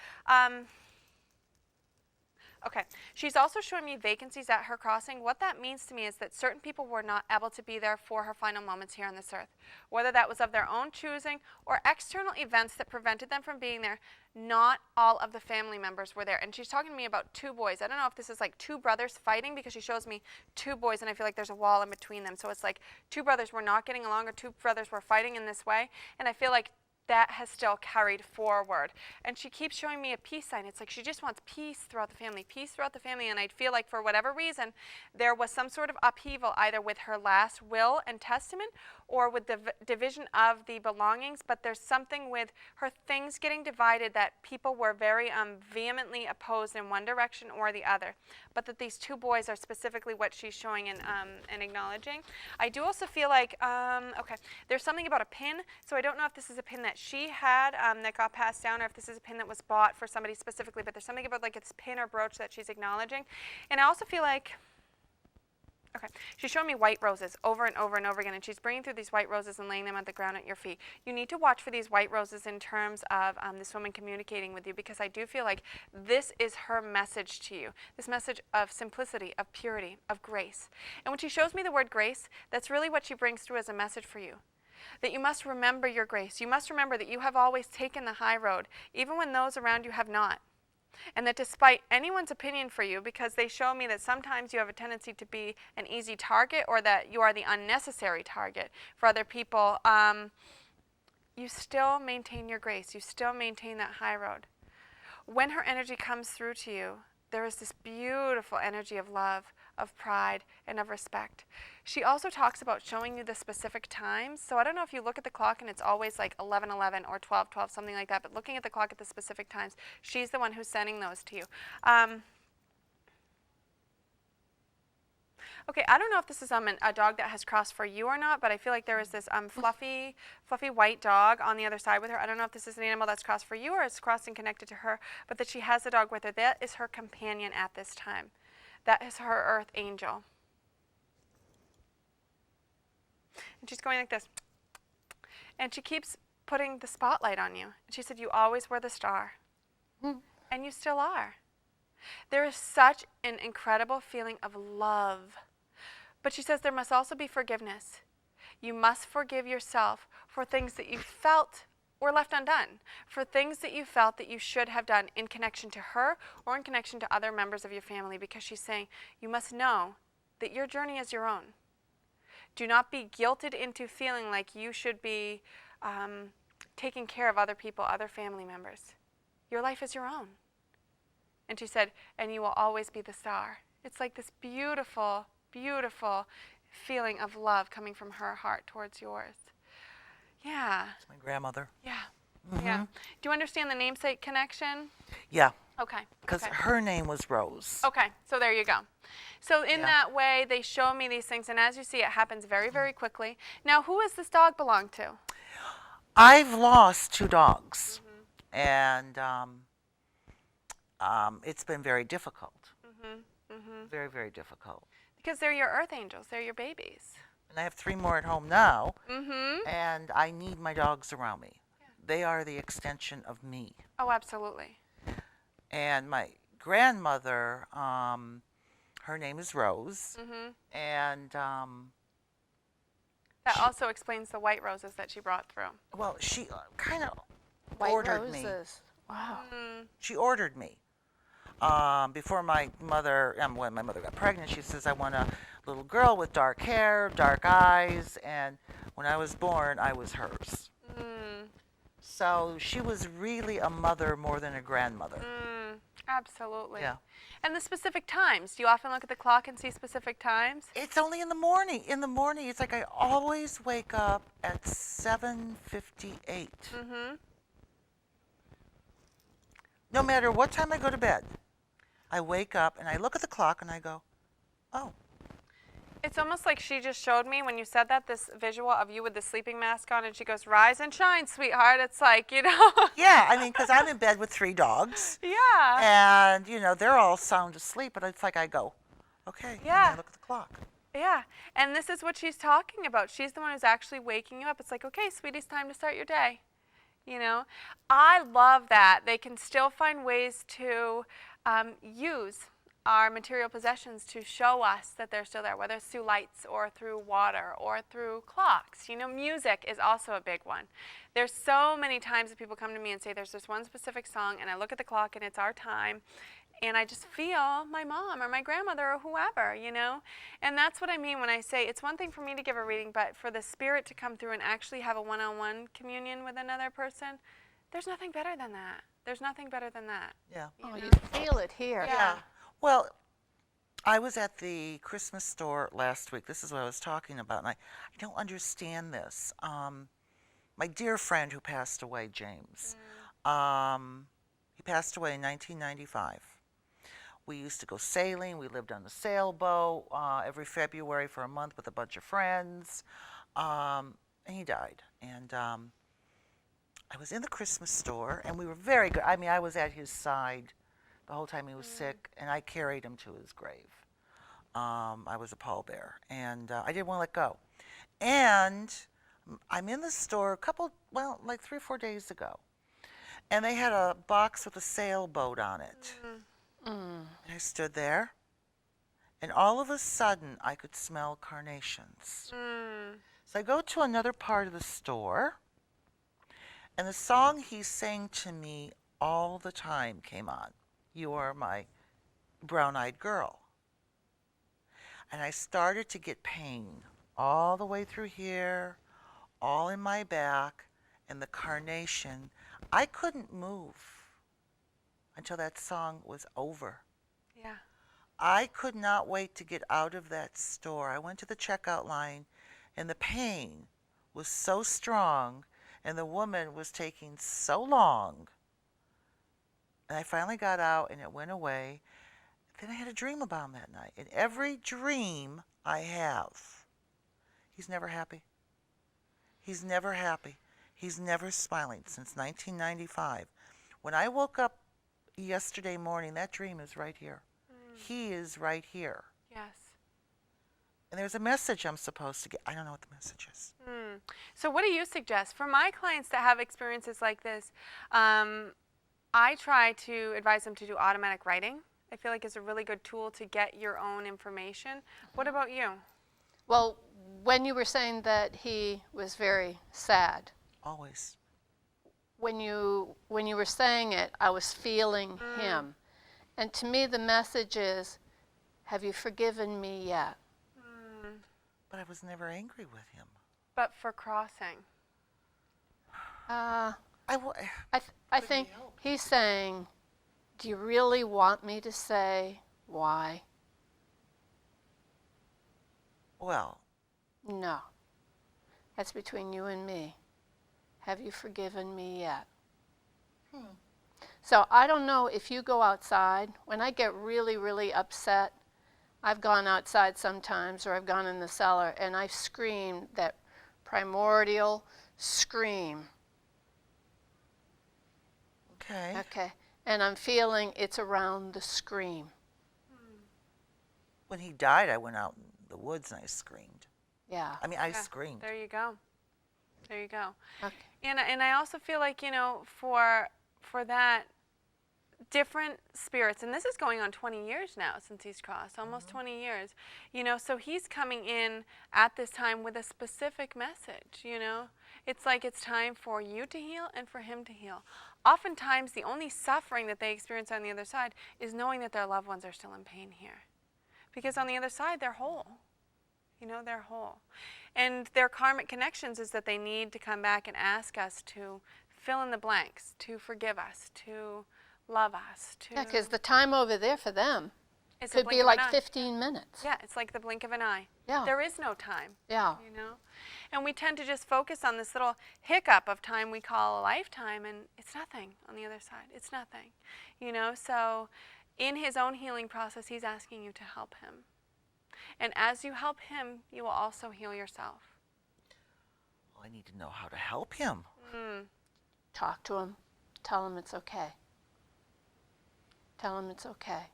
Okay, she's also showing me vacancies at her crossing. What that means to me is that certain people were not able to be there for her final moments here on this earth. Whether that was of their own choosing or external events that prevented them from being there, not all of the family members were there. And she's talking to me about two boys. I don't know if this is like two brothers fighting because she shows me two boys and I feel like there's a wall in between them. So it's like two brothers were not getting along or two brothers were fighting in this way. And I feel like that has still carried forward. And she keeps showing me a peace sign. It's like she just wants peace throughout the family, and I feel like for whatever reason, there was some sort of upheaval either with her last will and testament or with the division of the belongings, but there's something with her things getting divided that people were very vehemently opposed in one direction or the other, but that these two boys are specifically what she's showing and acknowledging. I do also feel like, okay, there's something about a pin, so I don't know if this is a pin that she had that got passed down or if this is a pin that was bought for somebody specifically, but there's something about like this pin or brooch that she's acknowledging. And I also feel like, okay, she's showing me white roses over and over and over again, and she's bringing through these white roses and laying them on the ground at your feet. You need to watch for these white roses in terms of this woman communicating with you, because I do feel like this is her message to you, this message of simplicity, of purity, of grace. And when she shows me the word grace, that's really what she brings through as a message for you. That you must remember your grace. You must remember that you have always taken the high road, even when those around you have not. And that despite anyone's opinion for you, because they show me that sometimes you have a tendency to be an easy target or that you are the unnecessary target for other people, you still maintain your grace. You still maintain that high road. When her energy comes through to you, there is this beautiful energy of love, of pride, and of respect. She also talks about showing you the specific times. So I don't know if you look at the clock and it's always like 11:11 or 12:12, something like that, but looking at the clock at the specific times, she's the one who's sending those to you. Okay, I don't know if this is a dog that has crossed for you or not, but I feel like there is this fluffy white dog on the other side with her. I don't know if this is an animal that's crossed for you or it's crossed and connected to her, but that she has the dog with her. That is her companion at this time. That is her earth angel. And she's going like this. And she keeps putting the spotlight on you. And she said, you always were the star. And you still are. There is such an incredible feeling of love. But she says there must also be forgiveness. You must forgive yourself for things that you felt were left undone, for things that you felt that you should have done in connection to her or in connection to other members of your family, because she's saying you must know that your journey is your own. Do not be guilted into feeling like you should be taking care of other people, other family members. Your life is your own. And she said, and you will always be the star. It's like this beautiful, beautiful feeling of love coming from her heart towards yours. Yeah. It's my grandmother. Yeah. Yeah. Do you understand the namesake connection? Yeah, Okay. because Okay. her name was Rose. Okay, so there you go. So in Yeah. that way, they show me these things, and as you see, it happens very, very quickly. Now, who does this dog belong to? I've lost 2 dogs, and it's been very difficult. Very, very difficult. Because they're your earth angels. They're your babies. And I have 3 more at home now, Mm-hmm. and I need my dogs around me. They are the extension of me. Oh, absolutely. And my grandmother, her name is Rose, and That also explains the white roses that she brought through. well, she kind of White ordered me. roses. Wow. She ordered me. Before my mother, when my mother got pregnant, she says, I want a little girl with dark hair, dark eyes, and when I was born, I was hers. So she was really a mother more than a grandmother. Absolutely. Yeah. And the specific times. Do you often look at the clock and see specific times? It's only in the morning. In the morning, it's like I always wake up at 7:58. No matter what time I go to bed, I wake up and I look at the clock and I go, oh. It's almost like she just showed me when you said that, this visual of you with the sleeping mask on, and she goes, rise and shine, sweetheart. It's like, you know. Yeah, I mean, because I'm in bed with 3 dogs. Yeah. And, they're all sound asleep, but it's like I go, okay. And Yeah. I look at the clock. Yeah. And this is what she's talking about. She's the one who's actually waking you up. It's like, okay, sweetie, it's time to start your day. I love that. They can still find ways to use our material possessions to show us that they're still there, whether it's through lights or through water or through clocks. Music is also a big one. There's so many times that people come to me and say, there's this one specific song, and I look at the clock and it's our time, and I just feel my mom or my grandmother or whoever, And that's what I mean when I say it's one thing for me to give a reading, but for the spirit to come through and actually have a one-on-one communion with another person, there's nothing better than that. There's nothing better than that. Yeah. Oh, you feel it here. Yeah. Well, I was at the Christmas store last week. This is what I was talking about, and I don't understand this. My dear friend who passed away, James, he passed away in 1995. We used to go sailing. We lived on a sailboat every February for a month with a bunch of friends, and he died. And I was in the Christmas store, and we were very good. I mean, I was at his side the whole time he was sick, and I carried him to his grave. I was a pallbearer, and I didn't want to let go. And I'm in the store like 3 or 4 days ago, and they had a box with a sailboat on it. And I stood there, and all of a sudden, I could smell carnations. So I go to another part of the store, and the song he sang to me all the time came on. You are my brown-eyed girl. And I started to get pain all the way through here, all in my back, and the carnation. I couldn't move until that song was over. Yeah. I could not wait to get out of that store. I went to the checkout line, and the pain was so strong, and the woman was taking so long. And I finally got out, and it went away. Then I had a dream about him that night. And every dream I have, he's never happy. He's never happy. He's never smiling since 1995. When I woke up yesterday morning, that dream is right here. He is right here. Yes. And there's a message I'm supposed to get. I don't know what the message is. So what do you suggest? For my clients that have experiences like this, I try to advise them to do automatic writing. I feel like it's a really good tool to get your own information. What about you? Well, when you were saying that he was very sad, Always. when you were saying it, I was feeling him. And to me, the message is, have you forgiven me yet? But I was never angry with him. But for crossing. I think he's saying, do you really want me to say why? Well, No. That's between you and me. Have you forgiven me yet? So I don't know if you go outside. When I get really, really upset, I've gone outside sometimes, or I've gone in the cellar, and I've screamed that primordial scream. Okay. Okay. And I'm feeling it's around the scream. When he died, I went out in the woods and I screamed. Yeah. I mean, I Yeah, screamed. There you go. There you go. Okay. And I also feel like, for that, different spirits, and this is going on 20 years now since he's crossed, almost 20 years, so he's coming in at this time with a specific message. It's like it's time for you to heal and for him to heal. Oftentimes the only suffering that they experience on the other side is knowing that their loved ones are still in pain here, because on the other side they're whole. They're whole. And their karmic connections is that they need to come back and ask us to fill in the blanks, to forgive us, to love us. Yeah, because the time over there for them It's a could blink be of like an eye. 15 minutes. Yeah, it's like the blink of an eye. Yeah. There is no time. Yeah. And we tend to just focus on this little hiccup of time we call a lifetime, and it's nothing on the other side. It's nothing. So in his own healing process, he's asking you to help him. And as you help him, you will also heal yourself. Well, I need to know how to help him. Talk to him. Tell him it's okay. Tell him it's okay.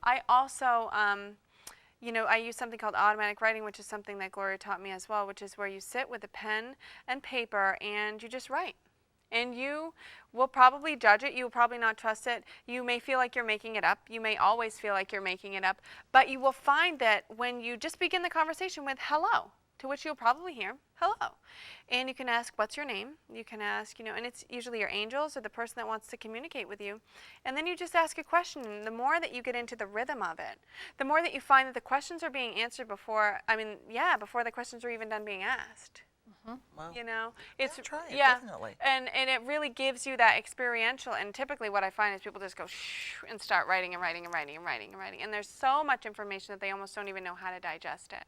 I also, I use something called automatic writing, which is something that Gloria taught me as well, which is where you sit with a pen and paper and you just write. And you will probably judge it. You will probably not trust it. You may feel like you're making it up. You may always feel like you're making it up. But you will find that when you just begin the conversation with hello, to which you'll probably hear hello. And you can ask, what's your name? You can ask, and it's usually your angels or the person that wants to communicate with you. And then you just ask a question. And the more that you get into the rhythm of it, the more that you find that the questions are being answered before the questions are even done being asked. Well, It's try it, yeah, definitely. and it really gives you that experiential. And typically, what I find is people just go shh and start writing and writing and writing and writing and writing, and there's so much information that they almost don't even know how to digest it.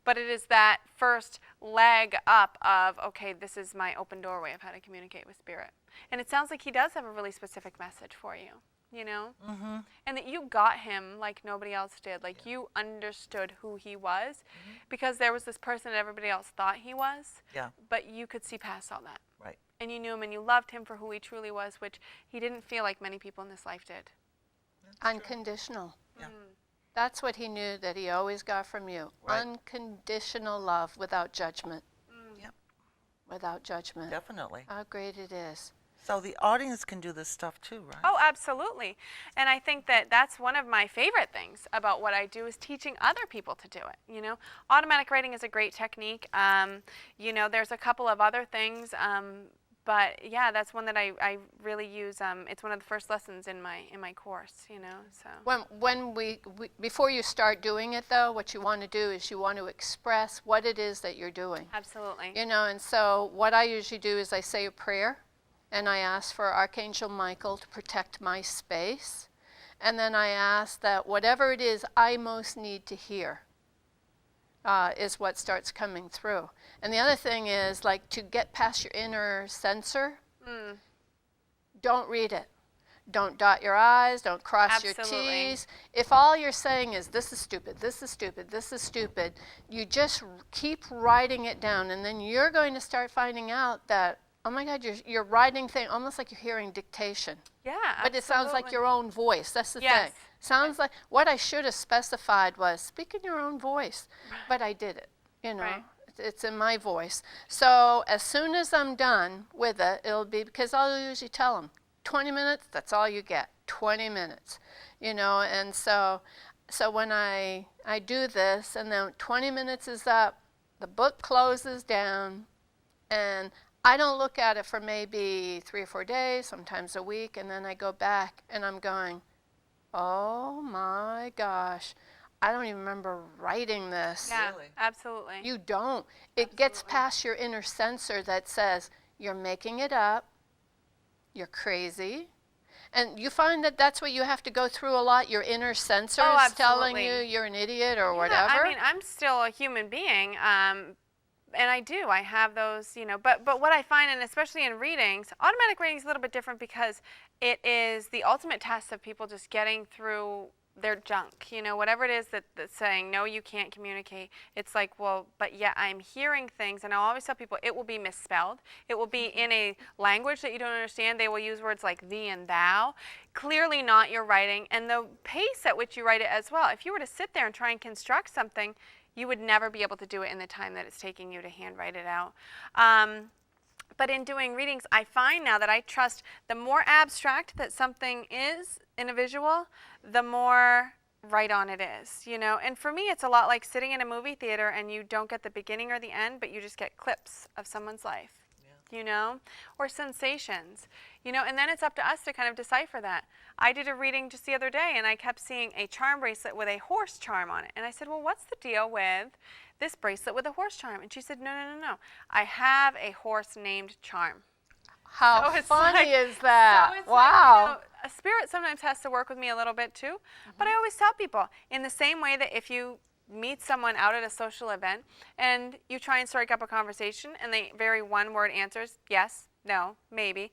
But it is that first leg up of, okay, this is my open doorway of how to communicate with spirit. And it sounds like he does have a really specific message for you. And that you got him like nobody else did. Like you understood who he was, because there was this person that everybody else thought he was. Yeah. But you could see past all that. Right. And you knew him and you loved him for who he truly was, which he didn't feel like many people in this life did. Unconditional. Yeah. That's what he knew that he always got from you. Right. Unconditional love without judgment. Yep. Without judgment. Definitely. How great it is. So the audience can do this stuff too, right? Oh, absolutely. And I think that that's one of my favorite things about what I do is teaching other people to do it. Automatic writing is a great technique. There's a couple of other things, but yeah, that's one that I really use. It's one of the first lessons in my course. So When before you start doing it, though, what you want to do is you want to express what it is that you're doing. absolutely. And so what I usually do is I say a prayer, and I ask for Archangel Michael to protect my space, and then I ask that whatever it is I most need to hear is what starts coming through. And the other thing is, like, to get past your inner censor, don't read it. Don't dot your I's, don't cross Absolutely. your T's. If all you're saying is, this is stupid, this is stupid, this is stupid, you keep writing it down, and then you're going to start finding out that, oh my God, you're writing things almost like you're hearing dictation. Yeah, But it sounds like absolutely. your own voice. That's the Yes. thing. Sounds like what I should have specified was speak in your own voice. But I did it. Right. It's in my voice. So as soon as I'm done with it, it'll be, because I'll usually tell them 20 minutes, that's all you get. 20 minutes. And so when I do this, and then 20 minutes is up, the book closes down, and I don't look at it for maybe 3 or 4 days, sometimes a week, and then I go back and I'm going, oh my gosh, I don't even remember writing this. Yeah, Really? absolutely. You don't. It gets Absolutely. past your inner censor that says, you're making it up, you're crazy. And you find that that's what you have to go through a lot, your inner censor is telling absolutely. you you're an idiot or Yeah, whatever. I mean, I'm still a human being, And I do. I have those, but what I find, and especially in readings, automatic reading is a little bit different because it is the ultimate test of people just getting through their junk, whatever it is that's saying, no, you can't communicate. It's like, well, but yeah, I'm hearing things, and I always tell people it will be misspelled. It will be in a language that you don't understand. They will use words like thee and thou. Clearly not your writing, and the pace at which you write it as well. If you were to sit there and try and construct something, you would never be able to do it in the time that it's taking you to handwrite it out. But in doing readings, I find now that I trust the more abstract that something is in a visual, the more right on it is, And for me, it's a lot like sitting in a movie theater and you don't get the beginning or the end, but you just get clips of someone's life. Or sensations, and then it's up to us to kind of decipher that. I did a reading just the other day, and I kept seeing a charm bracelet with a horse charm on it. And I said, well, what's the deal with this bracelet with a horse charm? And she said, no. I have a horse named Charm. How funny is that? So it's wow. a spirit sometimes has to work with me a little bit too. But I always tell people, in the same way that if you meet someone out at a social event and you try and strike up a conversation and they very one-word answers, yes, no, maybe,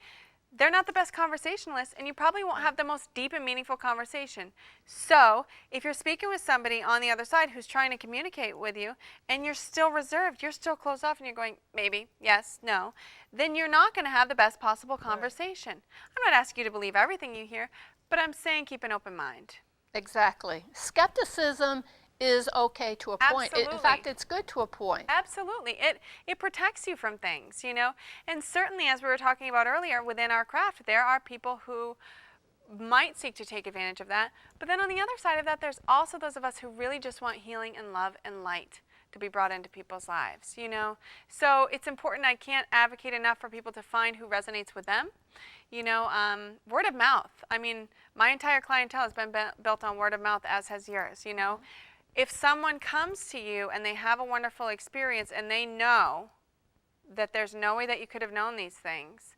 they're not the best conversationalists, and you probably won't have the most deep and meaningful conversation. So if you're speaking with somebody on the other side who's trying to communicate with you and you're still reserved, you're still closed off, and you're going, maybe, yes, no, then you're not going to have the best possible conversation. I'm not asking you to believe everything you hear, but I'm saying keep an open mind. Exactly. Skepticism is okay to a point. In Absolutely. fact, it's good to a point. Absolutely. It protects you from things, And certainly, as we were talking about earlier, within our craft, there are people who might seek to take advantage of that. But then on the other side of that, there's also those of us who really just want healing and love and light to be brought into people's lives, So it's important. I can't advocate enough for people to find who resonates with them. Word of mouth. I mean, my entire clientele has been built on word of mouth, as has yours, If someone comes to you and they have a wonderful experience and they know that there's no way that you could have known these things,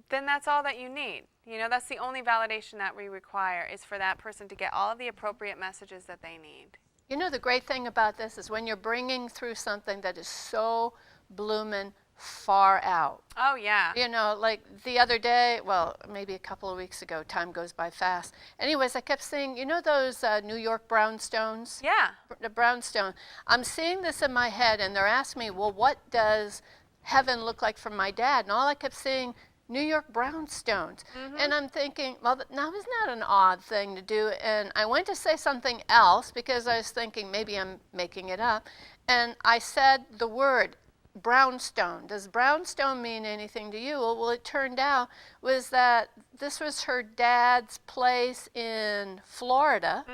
then that's all that you need. That's the only validation that we require, is for that person to get all of the appropriate messages that they need. The great thing about this is when you're bringing through something that is so bloomin' far out. Oh, yeah. Like the other day, well, maybe a couple of weeks ago, time goes by fast. Anyways, I kept seeing, those New York brownstones? Yeah. The brownstone. I'm seeing this in my head, and they're asking me, well, what does heaven look like for my dad? And all I kept seeing, New York brownstones. And I'm thinking, well, now isn't that an odd thing to do? And I went to say something else because I was thinking maybe I'm making it up. And I said the word brownstone. Does brownstone mean anything to you? Well, it turned out was that this was her dad's place in Florida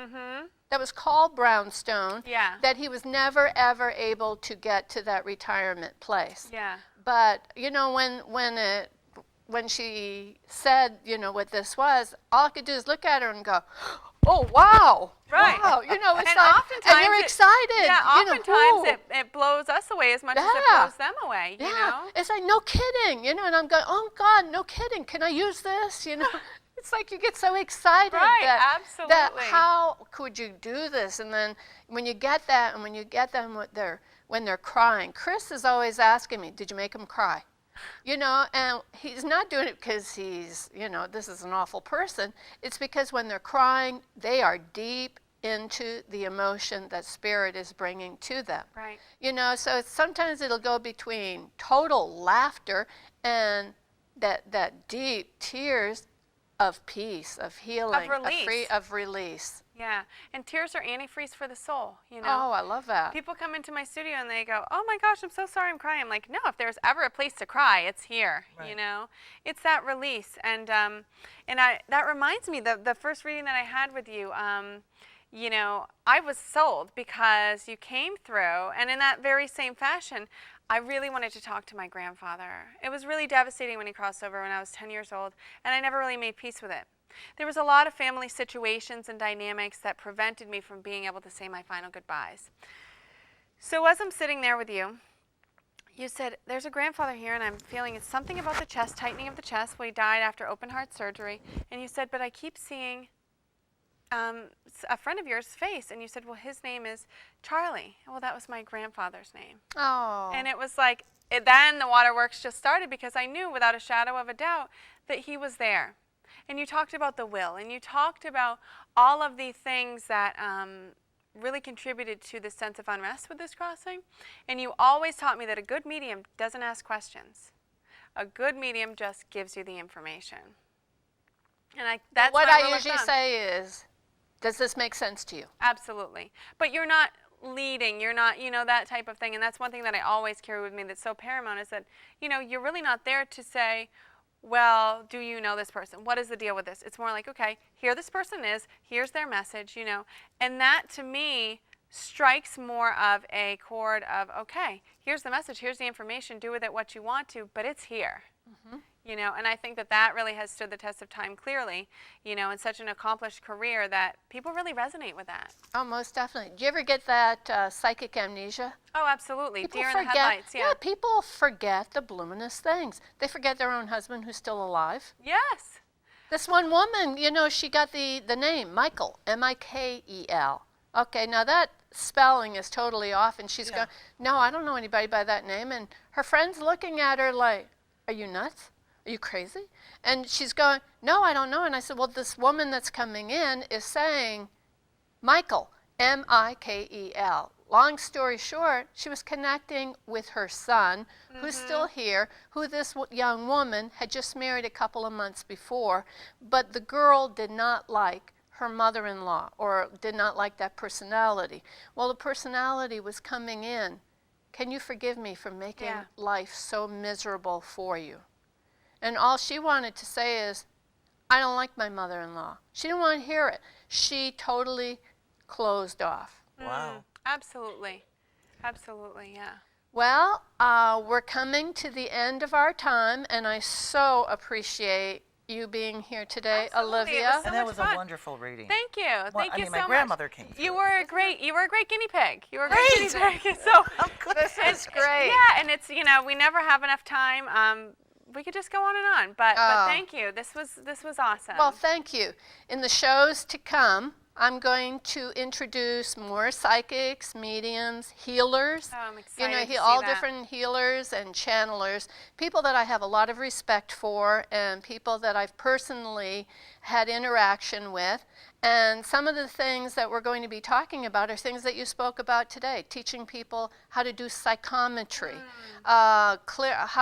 that was called Brownstone, Yeah. that he was never, ever able to get to that retirement place. Yeah. But, when she said, what this was, all I could do is look at her and go, oh, wow. Right. Wow. It's And like, oftentimes and you're it- excited. Yeah, oftentimes ooh. it blows us away as much as it Yeah. blows them away, Yeah, it's like, no kidding, and I'm going, oh God, no kidding, can I use this, It's like you get so excited Right, that absolutely. how could you do this? And then when you get that, and when you get them when they're crying, Chris is always asking me, did you make them cry? And he's not doing it because he's, this is an awful person. It's because when they're crying, they are deep into the emotion that spirit is bringing to them. Right. So sometimes it'll go between total laughter and that deep tears of peace, of healing, release. of release. Yeah. And tears are antifreeze for the soul, Oh, I love that. People come into my studio and they go, oh my gosh, I'm so sorry I'm crying. I'm like, no, if there's ever a place to cry, it's here, Right. It's that release. And that reminds me, the first reading that I had with you, I was sold because you came through, and in that very same fashion, I really wanted to talk to my grandfather. It was really devastating when he crossed over when I was 10 years old, and I never really made peace with it. There was a lot of family situations and dynamics that prevented me from being able to say my final goodbyes. So as I'm sitting there with you, you said, there's a grandfather here, and I'm feeling it's something about the chest, tightening of the chest. Well, he died after open heart surgery. And you said, but I keep seeing a friend of yours' face, and you said, well, his name is Charlie. Well, that was my grandfather's name. Oh. And it was like, then the waterworks just started, because I knew without a shadow of a doubt that he was there. And you talked about the will, and you talked about all of the things that really contributed to the sense of unrest with this crossing. And you always taught me that a good medium doesn't ask questions. A good medium just gives you the information. And that's what my I rule of usually thumb. say is, does this make sense to you? Absolutely. But you're not leading, you're not, that type of thing. And that's one thing that I always carry with me that's so paramount, is that, you're really not there to say, well, do you know this person? What is the deal with this? It's more like, okay, here this person is, here's their message, And that, to me, strikes more of a chord of, okay, here's the message, here's the information, do with it what you want to, but it's here. Mm-hmm. And I think that really has stood the test of time clearly, in such an accomplished career, that people really resonate with that. Oh, most definitely. Do you ever get that psychic amnesia? Oh, absolutely. People Deer in the forget, headlights, yeah. people forget the bloominest things. They forget their own husband who's still alive. Yes. This one woman, she got the name, Michael, M-I-K-E-L. Okay, now that spelling is totally off, and she's going, no, I don't know anybody by that name. And her friend's looking at her like, are you nuts? Are you crazy? And she's going, no, I don't know. And I said, well, this woman that's coming in is saying Michael, M-I-K-E-L. Long story short, she was connecting with her son, who's still here, who this young woman had just married a couple of months before, but the girl did not like her mother-in-law, or did not like that personality. Well, the personality was coming in. Can you forgive me for making life so miserable for you? And all she wanted to say is, I don't like my mother-in-law. She didn't want to hear it. She totally closed off. Wow. Absolutely. Absolutely, yeah. Well, we're coming to the end of our time, and I so appreciate you being here today, Absolutely. Olivia. It was so And that much was fun. a wonderful reading. Thank you. Thank you so my much. grandmother came through. You were a great guinea pig. You were a great guinea pig. So This is great. Yeah, and it's we never have enough time. We could just go on and on, but thank you. This was awesome. Well, thank you. In the shows to come, I'm going to introduce more psychics, mediums, healers. Oh, I'm excited to see all that. different healers and channelers, people that I have a lot of respect for, and people that I've personally had interaction with. And some of the things that we're going to be talking about are things that you spoke about today, teaching people how to do psychometry, how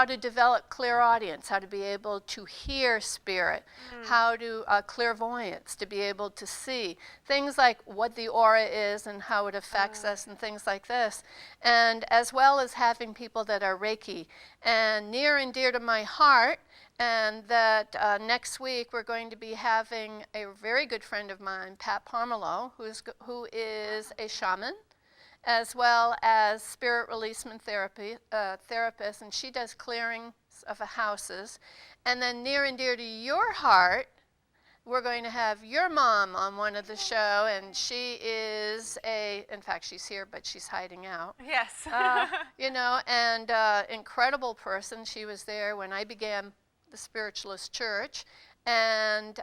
to develop clairaudience, how to be able to hear spirit, how to clairvoyance, to be able to see, things like what the aura is and how it affects us and things like this. And as well as having people that are Reiki. And near and dear to my heart, and that next week we're going to be having a very good friend of mine, Pat Parmelo, who is a shaman, as well as spirit releasement therapist, and she does clearing of houses. And then near and dear to your heart, we're going to have your mom on one of the show, and she is in fact, she's here, but she's hiding out. Yes. Incredible person. She was there when I began the Spiritualist Church, and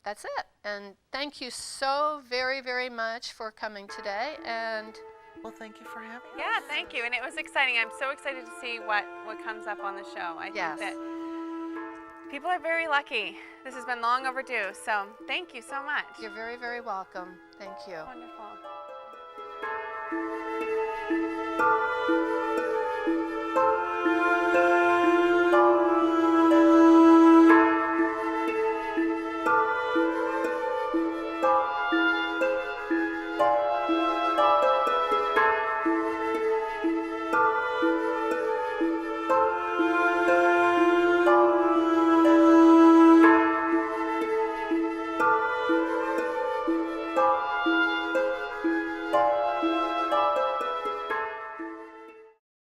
that's it. And thank you so very, very much for coming today. And Well, thank you for having us. Yeah, thank you. And it was exciting. I'm so excited to see what comes up on the show. I think that people are very lucky. This has been long overdue. So thank you so much. You're very, very welcome. Thank you. Wonderful.